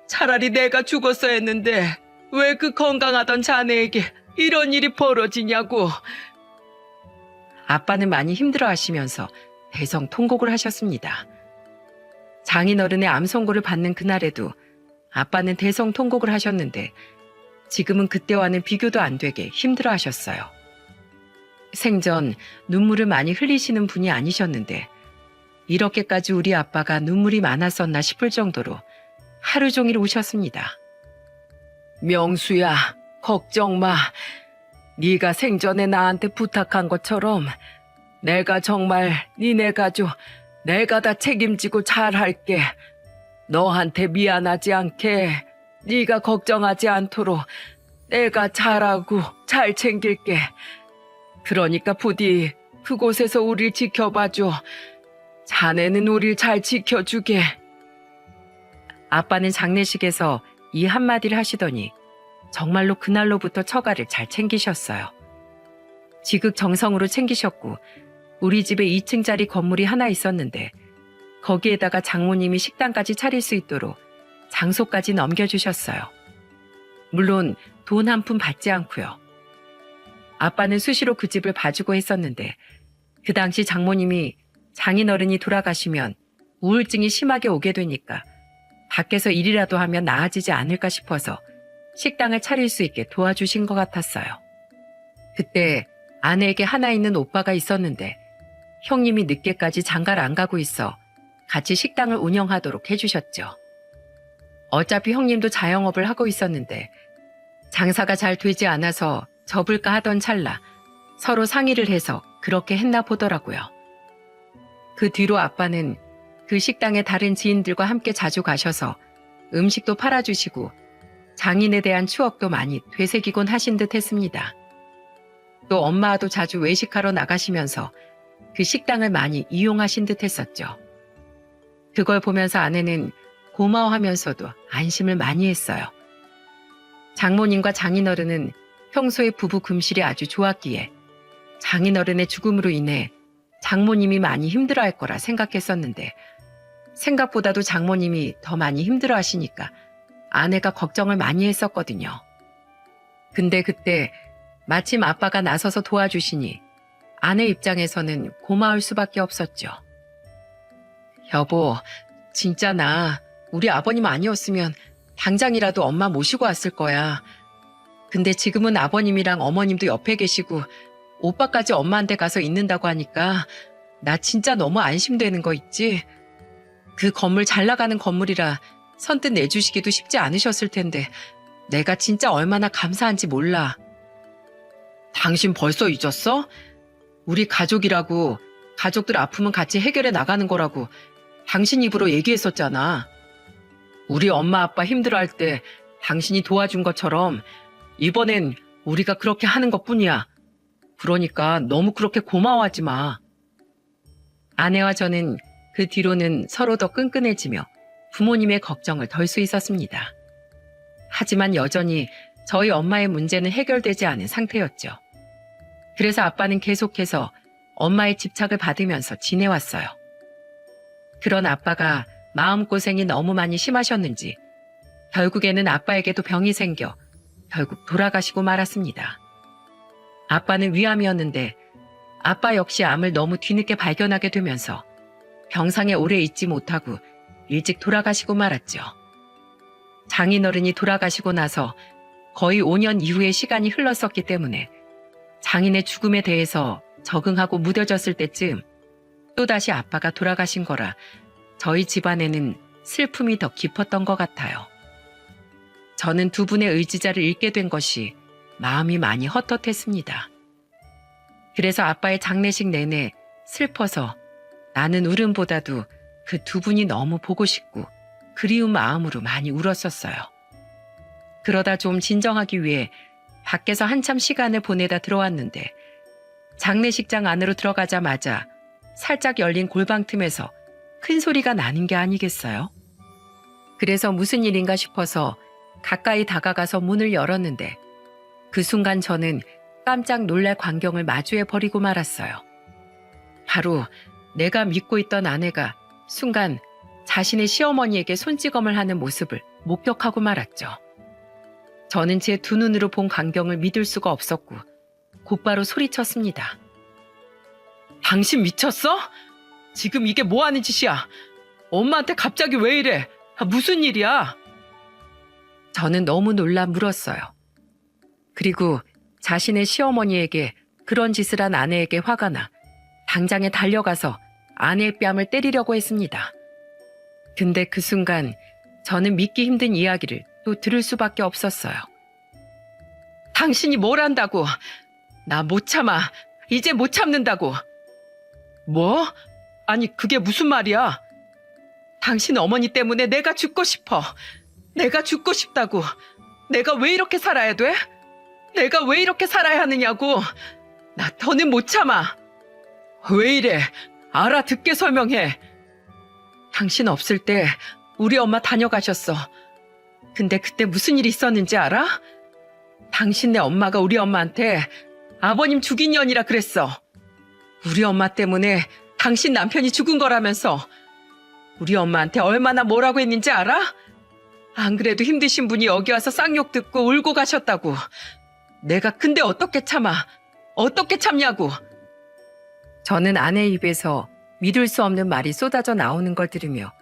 차라리 내가 죽었어야 했는데 왜 그 건강하던 자네에게 이런 일이 벌어지냐고. 아빠는 많이 힘들어하시면서 대성통곡을 하셨습니다. 장인어른의 암 선고를 받는 그날에도 아빠는 대성통곡을 하셨는데 지금은 그때와는 비교도 안 되게 힘들어하셨어요. 생전 눈물을 많이 흘리시는 분이 아니셨는데 이렇게까지 우리 아빠가 눈물이 많았었나 싶을 정도로 하루 종일 우셨습니다. 명수야, 걱정 마. 네가 생전에 나한테 부탁한 것처럼 내가 정말 니네 가족 내가 다 책임지고 잘할게. 너한테 미안하지 않게, 네가 걱정하지 않도록 내가 잘하고 잘 챙길게. 그러니까 부디 그곳에서 우릴 지켜봐줘. 자네는 우릴 잘 지켜주게. 아빠는 장례식에서 이 한마디를 하시더니 정말로 그날로부터 처가를 잘 챙기셨어요. 지극정성으로 챙기셨고 우리 집에 2층짜리 건물이 하나 있었는데 거기에다가 장모님이 식당까지 차릴 수 있도록 장소까지 넘겨주셨어요. 물론 돈 한 푼 받지 않고요. 아빠는 수시로 그 집을 봐주고 했었는데 그 당시 장모님이 장인어른이 돌아가시면 우울증이 심하게 오게 되니까 밖에서 일이라도 하면 나아지지 않을까 싶어서 식당을 차릴 수 있게 도와주신 것 같았어요. 그때 아내에게 하나 있는 오빠가 있었는데 형님이 늦게까지 장가를 안 가고 있어 같이 식당을 운영하도록 해주셨죠. 어차피 형님도 자영업을 하고 있었는데 장사가 잘 되지 않아서 접을까 하던 찰나 서로 상의를 해서 그렇게 했나 보더라고요. 그 뒤로 아빠는 그 식당에 다른 지인들과 함께 자주 가셔서 음식도 팔아주시고 장인에 대한 추억도 많이 되새기곤 하신 듯 했습니다. 또 엄마와도 자주 외식하러 나가시면서 그 식당을 많이 이용하신 듯 했었죠. 그걸 보면서 아내는 고마워하면서도 안심을 많이 했어요. 장모님과 장인어른은 평소에 부부 금실이 아주 좋았기에 장인어른의 죽음으로 인해 장모님이 많이 힘들어할 거라 생각했었는데 생각보다도 장모님이 더 많이 힘들어하시니까 아내가 걱정을 많이 했었거든요. 근데 그때 마침 아빠가 나서서 도와주시니 아내 입장에서는 고마울 수밖에 없었죠. 여보, 진짜 나 우리 아버님 아니었으면 당장이라도 엄마 모시고 왔을 거야. 근데 지금은 아버님이랑 어머님도 옆에 계시고 오빠까지 엄마한테 가서 있는다고 하니까 나 진짜 너무 안심되는 거 있지? 그 건물 잘 나가는 건물이라 선뜻 내주시기도 쉽지 않으셨을 텐데 내가 진짜 얼마나 감사한지 몰라. 당신 벌써 잊었어? 우리 가족이라고 가족들 아프면 같이 해결해 나가는 거라고 당신 입으로 얘기했었잖아. 우리 엄마 아빠 힘들어할 때 당신이 도와준 것처럼 이번엔 우리가 그렇게 하는 것뿐이야. 그러니까 너무 그렇게 고마워하지 마. 아내와 저는 그 뒤로는 서로 더 끈끈해지며 부모님의 걱정을 덜 수 있었습니다. 하지만 여전히 저희 엄마의 문제는 해결되지 않은 상태였죠. 그래서 아빠는 계속해서 엄마의 집착을 받으면서 지내왔어요. 그런 아빠가 마음고생이 너무 많이 심하셨는지 결국에는 아빠에게도 병이 생겨 결국 돌아가시고 말았습니다. 아빠는 위암이었는데 아빠 역시 암을 너무 뒤늦게 발견하게 되면서 병상에 오래 있지 못하고 일찍 돌아가시고 말았죠. 장인어른이 돌아가시고 나서 거의 5년 이후의 시간이 흘렀었기 때문에 장인의 죽음에 대해서 적응하고 무뎌졌을 때쯤 또다시 아빠가 돌아가신 거라 저희 집안에는 슬픔이 더 깊었던 것 같아요. 저는 두 분의 의지자를 잃게 된 것이 마음이 많이 헛헛했습니다. 그래서 아빠의 장례식 내내 슬퍼서 나는 울음보다도 그 두 분이 너무 보고 싶고 그리운 마음으로 많이 울었었어요. 그러다 좀 진정하기 위해 밖에서 한참 시간을 보내다 들어왔는데 장례식장 안으로 들어가자마자 살짝 열린 골방 틈에서 큰 소리가 나는 게 아니겠어요? 그래서 무슨 일인가 싶어서 가까이 다가가서 문을 열었는데 그 순간 저는 깜짝 놀랄 광경을 마주해 버리고 말았어요. 바로 내가 믿고 있던 아내가 순간 자신의 시어머니에게 손찌검을 하는 모습을 목격하고 말았죠. 저는 제 두 눈으로 본 광경을 믿을 수가 없었고 곧바로 소리쳤습니다. 당신 미쳤어? 지금 이게 뭐 하는 짓이야? 엄마한테 갑자기 왜 이래? 무슨 일이야? 저는 너무 놀라 물었어요. 그리고 자신의 시어머니에게 그런 짓을 한 아내에게 화가 나 당장에 달려가서 아내의 뺨을 때리려고 했습니다. 근데 그 순간 저는 믿기 힘든 이야기를 또 들을 수밖에 없었어요. 당신이 뭘 한다고? 나 못 참아. 이제 못 참는다고. 뭐? 아니 그게 무슨 말이야? 당신 어머니 때문에 내가 죽고 싶어. 내가 죽고 싶다고. 내가 왜 이렇게 살아야 돼? 내가 왜 이렇게 살아야 하느냐고. 나 더는 못 참아. 왜 이래? 알아듣게 설명해. 당신 없을 때 우리 엄마 다녀가셨어. 근데 그때 무슨 일이 있었는지 알아? 당신네 엄마가 우리 엄마한테 아버님 죽인 년이라 그랬어. 우리 엄마 때문에 당신 남편이 죽은 거라면서. 우리 엄마한테 얼마나 뭐라고 했는지 알아? 안 그래도 힘드신 분이 여기 와서 쌍욕 듣고 울고 가셨다고. 내가 근데 어떻게 참아? 어떻게 참냐고. 저는 아내 입에서 믿을 수 없는 말이 쏟아져 나오는 걸 들으며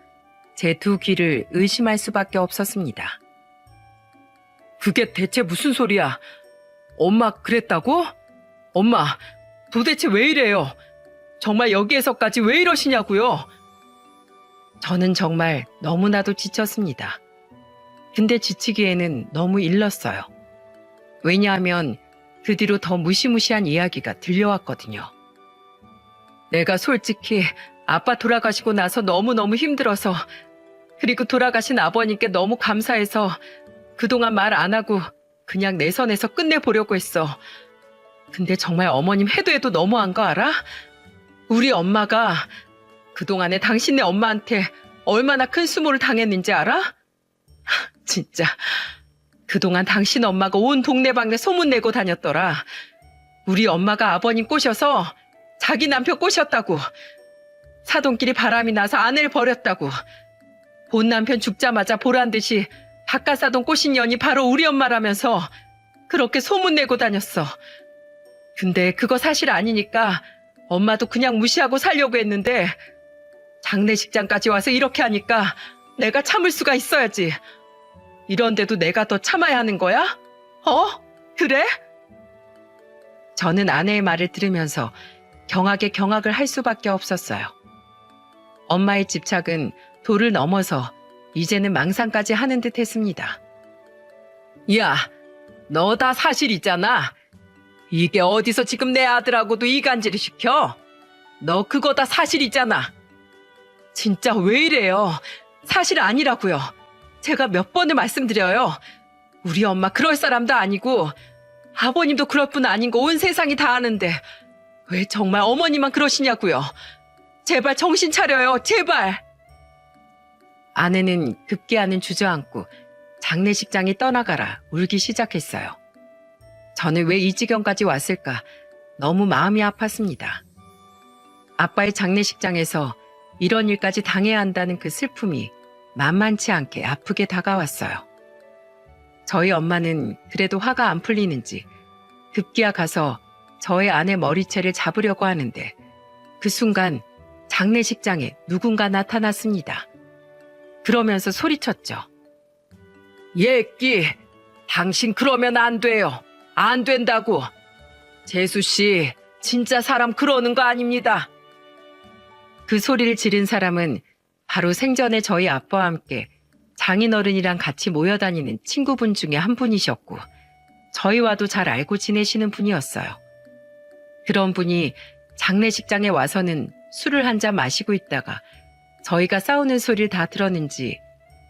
제 두 귀를 의심할 수밖에 없었습니다. 그게 대체 무슨 소리야? 엄마 그랬다고? 엄마 도대체 왜 이래요? 정말 여기에서까지 왜 이러시냐고요? 저는 정말 너무나도 지쳤습니다. 근데 지치기에는 너무 일렀어요. 왜냐하면 그 뒤로 더 무시무시한 이야기가 들려왔거든요. 내가 솔직히 아빠 돌아가시고 나서 너무너무 힘들어서, 그리고 돌아가신 아버님께 너무 감사해서 그동안 말 안 하고 그냥 내 선에서 끝내보려고 했어. 근데 정말 어머님 해도 해도 너무한 거 알아? 우리 엄마가 그동안에 당신네 엄마한테 얼마나 큰 수모를 당했는지 알아? 진짜 그동안 당신 엄마가 온 동네방네 소문내고 다녔더라. 우리 엄마가 아버님 꼬셔서 자기 남편 꼬셨다고. 사돈끼리 바람이 나서 아내를 버렸다고. 본 남편 죽자마자 보란듯이 바깥사돈 꼬신 년이 바로 우리 엄마라면서 그렇게 소문내고 다녔어. 근데 그거 사실 아니니까 엄마도 그냥 무시하고 살려고 했는데 장례식장까지 와서 이렇게 하니까 내가 참을 수가 있어야지. 이런데도 내가 더 참아야 하는 거야? 그래? 저는 아내의 말을 들으면서 경악에 경악을 할 수밖에 없었어요. 엄마의 집착은 도를 넘어서 이제는 망상까지 하는 듯 했습니다. 야, 너 다 사실이잖아. 이게 어디서 지금 내 아들하고도 이간질을 시켜? 너 그거 다 사실이잖아. 진짜 왜 이래요? 사실 아니라고요. 제가 몇 번을 말씀드려요. 우리 엄마 그럴 사람도 아니고 아버님도 그럴 분 아닌 거 온 세상이 다 아는데 왜 정말 어머니만 그러시냐고요. 제발 정신 차려요. 제발. 아내는 급기야는 주저앉고 장례식장이 떠나가라 울기 시작했어요. 저는 왜 이 지경까지 왔을까 너무 마음이 아팠습니다. 아빠의 장례식장에서 이런 일까지 당해야 한다는 그 슬픔이 만만치 않게 아프게 다가왔어요. 저희 엄마는 그래도 화가 안 풀리는지 급기야 가서 저의 아내 머리채를 잡으려고 하는데 그 순간 장례식장에 누군가 나타났습니다. 그러면서 소리쳤죠. 예끼, 당신 그러면 안 돼요. 안 된다고. 재수씨, 진짜 사람 그러는 거 아닙니다. 그 소리를 지른 사람은 바로 생전에 저희 아빠와 함께 장인어른이랑 같이 모여다니는 친구분 중에 한 분이셨고 저희와도 잘 알고 지내시는 분이었어요. 그런 분이 장례식장에 와서는 술을 한 잔 마시고 있다가 저희가 싸우는 소리를 다 들었는지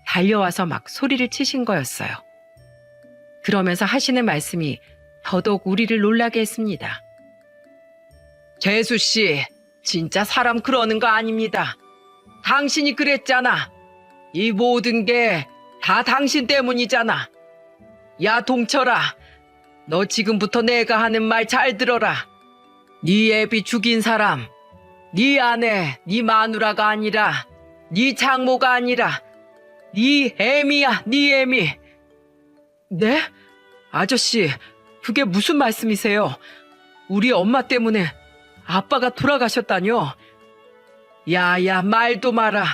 달려와서 막 소리를 치신 거였어요. 그러면서 하시는 말씀이 더더욱 우리를 놀라게 했습니다. 재수씨, 진짜 사람 그러는 거 아닙니다. 당신이 그랬잖아. 이 모든 게 다 당신 때문이잖아. 야 동철아, 너 지금부터 내가 하는 말 잘 들어라. 네 애비 죽인 사람 네 아내, 네 마누라가 아니라 네 장모가 아니라 네 애미야, 네 애미. 네? 아저씨, 그게 무슨 말씀이세요? 우리 엄마 때문에 아빠가 돌아가셨다뇨? 야야, 말도 마라.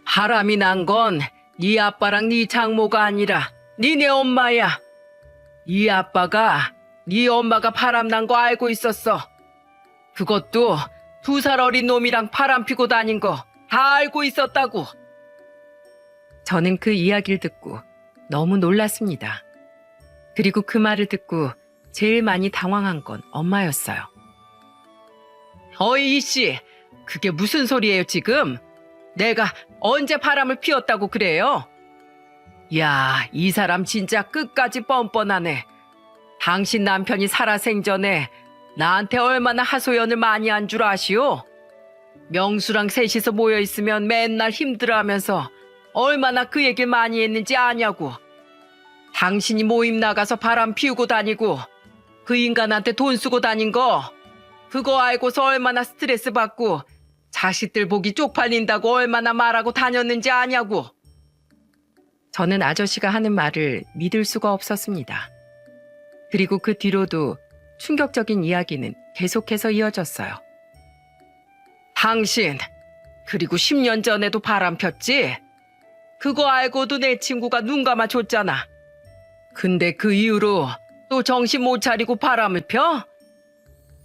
바람이 난 건 네 아빠랑 네 장모가 아니라 니네 엄마야. 이 아빠가 네 엄마가 바람 난 거 알고 있었어. 그것도 2살 어린 놈이랑 바람 피고 다닌 거 다 알고 있었다고. 저는 그 이야기를 듣고 너무 놀랐습니다. 그리고 그 말을 듣고 제일 많이 당황한 건 엄마였어요. 어이 씨, 그게 무슨 소리예요 지금? 내가 언제 바람을 피웠다고 그래요? 야, 이 사람 진짜 끝까지 뻔뻔하네. 당신 남편이 살아생전에 나한테 얼마나 하소연을 많이 한 줄 아시오? 명수랑 셋이서 모여있으면 맨날 힘들어하면서 얼마나 그 얘기를 많이 했는지 아냐고. 당신이 모임 나가서 바람 피우고 다니고 그 인간한테 돈 쓰고 다닌 거 그거 알고서 얼마나 스트레스 받고 자식들 보기 쪽팔린다고 얼마나 말하고 다녔는지 아냐고. 저는 아저씨가 하는 말을 믿을 수가 없었습니다. 그리고 그 뒤로도 충격적인 이야기는 계속해서 이어졌어요. 당신, 그리고 10년 전에도 바람 폈지? 그거 알고도 내 친구가 눈 감아줬잖아. 근데 그 이후로 또 정신 못 차리고 바람을 펴?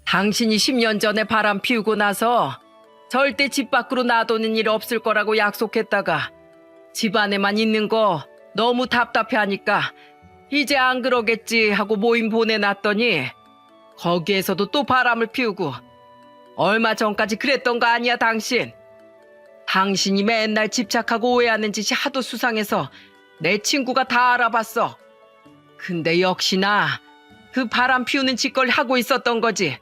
당신이 10년 전에 바람 피우고 나서 절대 집 밖으로 놔두는 일 없을 거라고 약속했다가 집 안에만 있는 거 너무 답답해하니까 이제 안 그러겠지 하고 모임 보내놨더니 거기에서도 또 바람을 피우고 얼마 전까지 그랬던 거 아니야 당신. 당신이 맨날 집착하고 오해하는 짓이 하도 수상해서 내 친구가 다 알아봤어. 근데 역시나 그 바람 피우는 짓걸 하고 있었던 거지.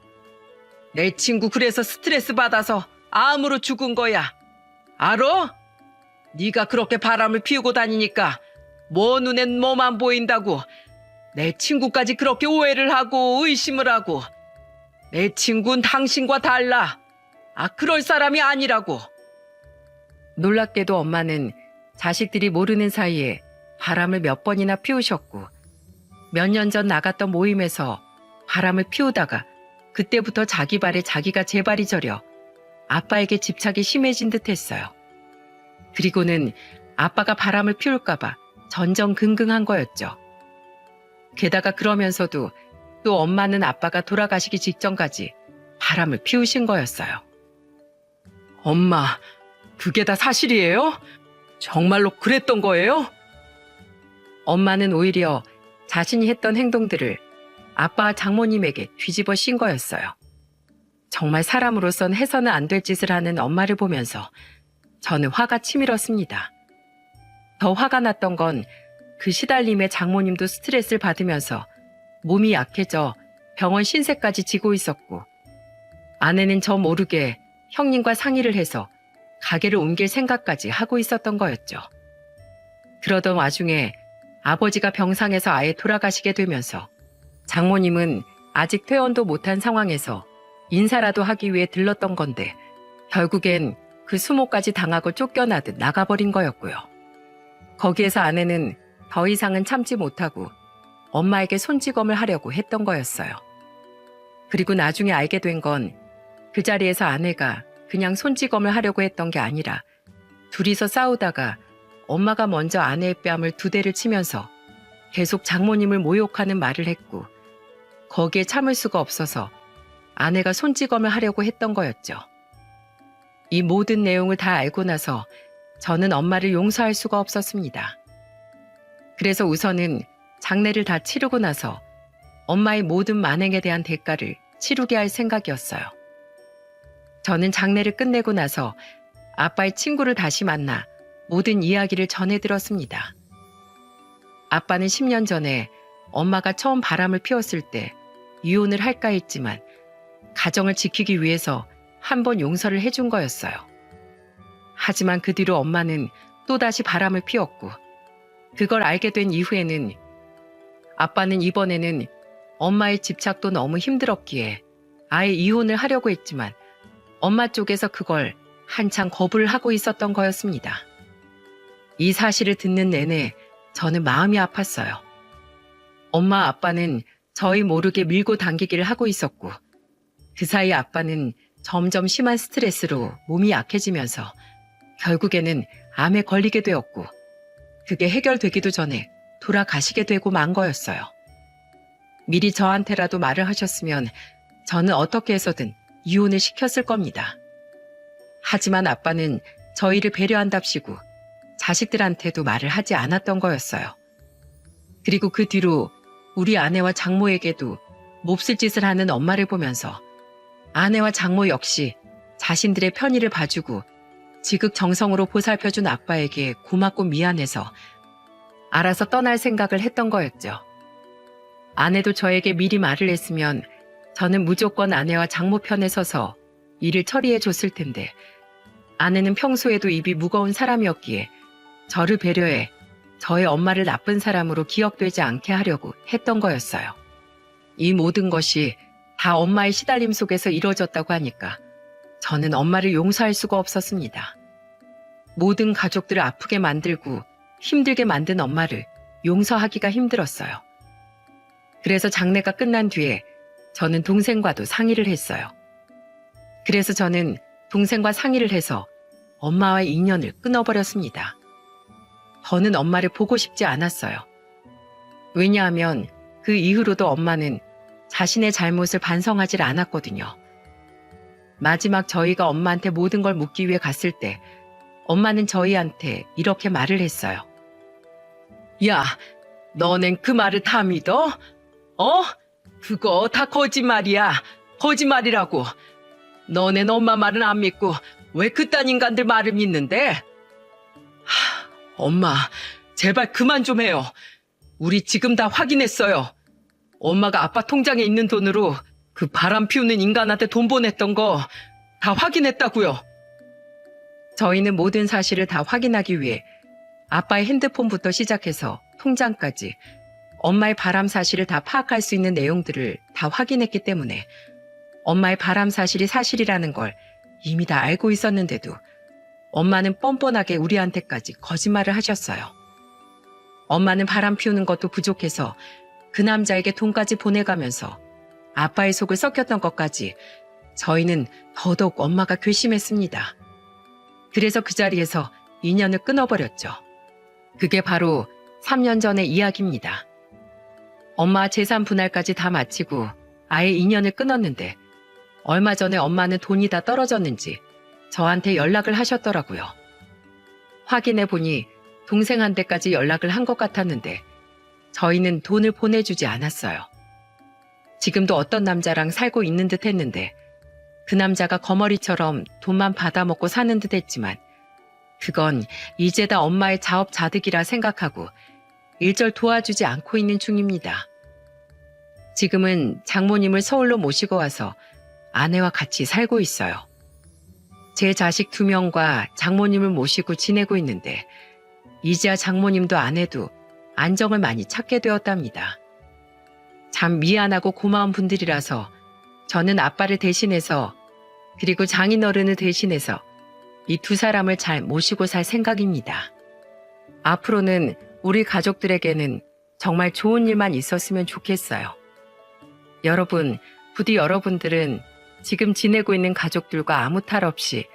내 친구 그래서 스트레스 받아서 암으로 죽은 거야. 알어? 네가 그렇게 바람을 피우고 다니니까 뭐 눈엔 뭐만 보인다고 내 친구까지 그렇게 오해를 하고 의심을 하고. 내 친구는 당신과 달라. 그럴 사람이 아니라고. 놀랍게도 엄마는 자식들이 모르는 사이에 바람을 몇 번이나 피우셨고 몇 년 전 나갔던 모임에서 바람을 피우다가 그때부터 자기 발에 자기가 제발이 저려 아빠에게 집착이 심해진 듯 했어요. 그리고는 아빠가 바람을 피울까봐 전전긍긍한 거였죠. 게다가 그러면서도 또 엄마는 아빠가 돌아가시기 직전까지 바람을 피우신 거였어요. 엄마, 그게 다 사실이에요? 정말로 그랬던 거예요? 엄마는 오히려 자신이 했던 행동들을 아빠와 장모님에게 뒤집어 씌운 거였어요. 정말 사람으로선 해서는 안 될 짓을 하는 엄마를 보면서 저는 화가 치밀었습니다. 더 화가 났던 건 그 시달림에 장모님도 스트레스를 받으면서 몸이 약해져 병원 신세까지 지고 있었고 아내는 저 모르게 형님과 상의를 해서 가게를 옮길 생각까지 하고 있었던 거였죠. 그러던 와중에 아버지가 병상에서 아예 돌아가시게 되면서 장모님은 아직 퇴원도 못한 상황에서 인사라도 하기 위해 들렀던 건데 결국엔 그 수모까지 당하고 쫓겨나듯 나가버린 거였고요. 거기에서 아내는 더 이상은 참지 못하고 엄마에게 손찌검을 하려고 했던 거였어요. 그리고 나중에 알게 된 건 그 자리에서 아내가 그냥 손찌검을 하려고 했던 게 아니라 둘이서 싸우다가 엄마가 먼저 아내의 뺨을 2대를 치면서 계속 장모님을 모욕하는 말을 했고 거기에 참을 수가 없어서 아내가 손찌검을 하려고 했던 거였죠. 이 모든 내용을 다 알고 나서 저는 엄마를 용서할 수가 없었습니다. 그래서 우선은 장례를 다 치르고 나서 엄마의 모든 만행에 대한 대가를 치르게 할 생각이었어요. 저는 장례를 끝내고 나서 아빠의 친구를 다시 만나 모든 이야기를 전해들었습니다. 아빠는 10년 전에 엄마가 처음 바람을 피웠을 때 이혼을 할까 했지만 가정을 지키기 위해서 한 번 용서를 해준 거였어요. 하지만 그 뒤로 엄마는 또다시 바람을 피웠고 그걸 알게 된 이후에는 아빠는 이번에는 엄마의 집착도 너무 힘들었기에 아예 이혼을 하려고 했지만 엄마 쪽에서 그걸 한창 거부를 하고 있었던 거였습니다. 이 사실을 듣는 내내 저는 마음이 아팠어요. 엄마 아빠는 저희 모르게 밀고 당기기를 하고 있었고 그 사이 아빠는 점점 심한 스트레스로 몸이 약해지면서 결국에는 암에 걸리게 되었고 그게 해결되기도 전에 돌아가시게 되고 만 거였어요. 미리 저한테라도 말을 하셨으면 저는 어떻게 해서든 이혼을 시켰을 겁니다. 하지만 아빠는 저희를 배려한답시고 자식들한테도 말을 하지 않았던 거였어요. 그리고 그 뒤로 우리 아내와 장모에게도 몹쓸 짓을 하는 엄마를 보면서 아내와 장모 역시 자신들의 편의를 봐주고 지극정성으로 보살펴준 아빠에게 고맙고 미안해서 알아서 떠날 생각을 했던 거였죠. 아내도 저에게 미리 말을 했으면 저는 무조건 아내와 장모 편에 서서 일을 처리해 줬을 텐데 아내는 평소에도 입이 무거운 사람이었기에 저를 배려해 저의 엄마를 나쁜 사람으로 기억되지 않게 하려고 했던 거였어요. 이 모든 것이 다 엄마의 시달림 속에서 이루어졌다고 하니까 저는 엄마를 용서할 수가 없었습니다. 모든 가족들을 아프게 만들고 힘들게 만든 엄마를 용서하기가 힘들었어요. 그래서 장례가 끝난 뒤에 저는 동생과도 상의를 했어요. 그래서 저는 동생과 상의를 해서 엄마와의 인연을 끊어버렸습니다. 더는 엄마를 보고 싶지 않았어요. 왜냐하면 그 이후로도 엄마는 자신의 잘못을 반성하지 않았거든요. 마지막 저희가 엄마한테 모든 걸 묻기 위해 갔을 때 엄마는 저희한테 이렇게 말을 했어요. 야, 너넨 그 말을 다 믿어? 그거 다 거짓말이야. 거짓말이라고. 너넨 엄마 말은 안 믿고 왜 그딴 인간들 말을 믿는데? 엄마, 제발 그만 좀 해요. 우리 지금 다 확인했어요. 엄마가 아빠 통장에 있는 돈으로 그 바람 피우는 인간한테 돈 보냈던 거 다 확인했다고요. 저희는 모든 사실을 다 확인하기 위해 아빠의 핸드폰부터 시작해서 통장까지 엄마의 바람 사실을 다 파악할 수 있는 내용들을 다 확인했기 때문에 엄마의 바람 사실이 사실이라는 걸 이미 다 알고 있었는데도 엄마는 뻔뻔하게 우리한테까지 거짓말을 하셨어요. 엄마는 바람 피우는 것도 부족해서 그 남자에게 돈까지 보내가면서 아빠의 속을 썩혔던 것까지 저희는 더더욱 엄마가 괘씸했습니다. 그래서 그 자리에서 인연을 끊어버렸죠. 그게 바로 3년 전의 이야기입니다. 엄마 재산 분할까지 다 마치고 아예 인연을 끊었는데 얼마 전에 엄마는 돈이 다 떨어졌는지 저한테 연락을 하셨더라고요. 확인해 보니 동생한테까지 연락을 한 것 같았는데 저희는 돈을 보내주지 않았어요. 지금도 어떤 남자랑 살고 있는 듯 했는데 그 남자가 거머리처럼 돈만 받아먹고 사는 듯 했지만 그건 이제 다 엄마의 자업자득이라 생각하고 일절 도와주지 않고 있는 중입니다. 지금은 장모님을 서울로 모시고 와서 아내와 같이 살고 있어요. 제 자식 2명과 장모님을 모시고 지내고 있는데 이제야 장모님도 아내도 안정을 많이 찾게 되었답니다. 참 미안하고 고마운 분들이라서 저는 아빠를 대신해서 그리고 장인어른을 대신해서 이 2사람을 잘 모시고 살 생각입니다. 앞으로는 우리 가족들에게는 정말 좋은 일만 있었으면 좋겠어요. 여러분, 부디 여러분들은 지금 지내고 있는 가족들과 아무 탈 없이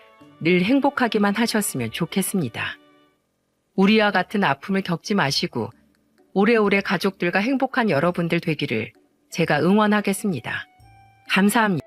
늘 행복하기만 하셨으면 좋겠습니다. 우리와 같은 아픔을 겪지 마시고 오래오래 가족들과 행복한 여러분들 되기를 제가 응원하겠습니다. 감사합니다.